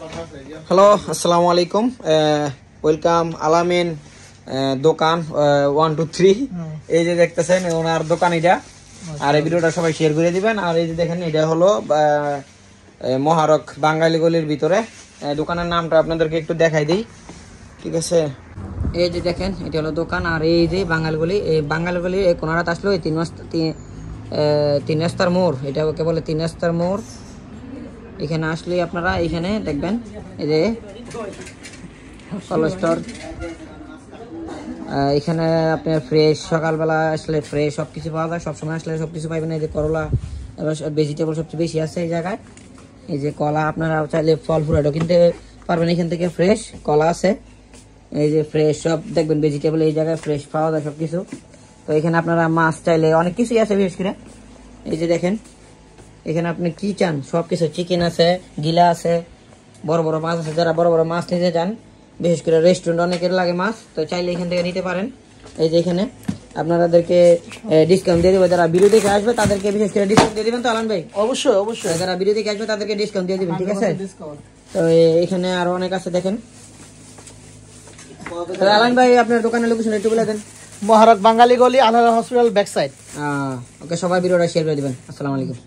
Hello, আসসালামু আলাইকুম। Welcome আলামিন দোকান 1 2 3। এই যে দেখতেছেন ওনার দোকান এটা। আর এই ভিডিওটা সবাই শেয়ার করে দিবেন। আর এই যে দেখেন এটা হলো মহারক বাঙালি গলির ভিতরে। দোকানের নামটা আপনাদেরকে একটু দেখাই দিই, ঠিক আছে? এই যে দেখেন এটা হলো দোকান। আর এই যে বাঙালি গলি, এই বাঙালি গলি কোনারাত আসলো এই 3 রাস্তার মোড়, এটা ওকে বলে 3 রাস্তার মোড়। এখানে আসলে আপনারা এখানে দেখবেন এই যে কলেস্টর, এখানে আপনার ফ্রেশ সকালবেলা আসলে ফ্রেশ সবকিছু পাওয়া যায়, সবসময় আসলে সবকিছু পাইবেন। এই যে করলা, এবার ভেজিটেবল সবচেয়ে বেশি আছে এই জায়গায়। এই যে কলা, আপনারা চাইলে ফল ফুলাটাও কিনতে পারবেন এখান থেকে, ফ্রেশ কলা আছে। এই যে ফ্রেশ সব দেখবেন ভেজিটেবল এই জায়গায় ফ্রেশ পাওয়া যায় সবকিছু। তো এখানে আপনারা মাছ চাইলে অনেক কিছুই আছে বিশেষ করে। এই যে দেখেন এখানে আপনি কি চান সবকিছু, চিকেন আছে, গিলা আছে, বড় বড় মাছ আছে। যারা বড় বড় মাছ নিতে চান, বিশেষ করে রেস্টুরেন্ট অনেকের লাগে মাছ, তো চাইলে এখান থেকে নিতে পারেন। এই যে এখানে আপনাদেরকে ডিসকাউন্ট দিয়ে দেবো। যারা ভিডিও দেখে আসবে তাদেরকে বিশেষ করে ডিসকাউন্ট দিয়ে দিবেন তো আলান ভাই? অবশ্যই অবশ্যই, যারা ভিডিও দেখে আসবে তাদেরকে ডিসকাউন্ট দিয়ে দিবেন, ঠিক আছে? তো এখানে আরো অনেক আছে দেখেন। আলান ভাই আপনার দোকানের লোকেশন একটু বলে দেন। মহারক বাঙালি গলি, আনহার হসপিটাল ব্যাক সাইড। ওকে, সবাই ভিডিওটা শেয়ার করে দিবেন। আসসালামু আলাইকুম।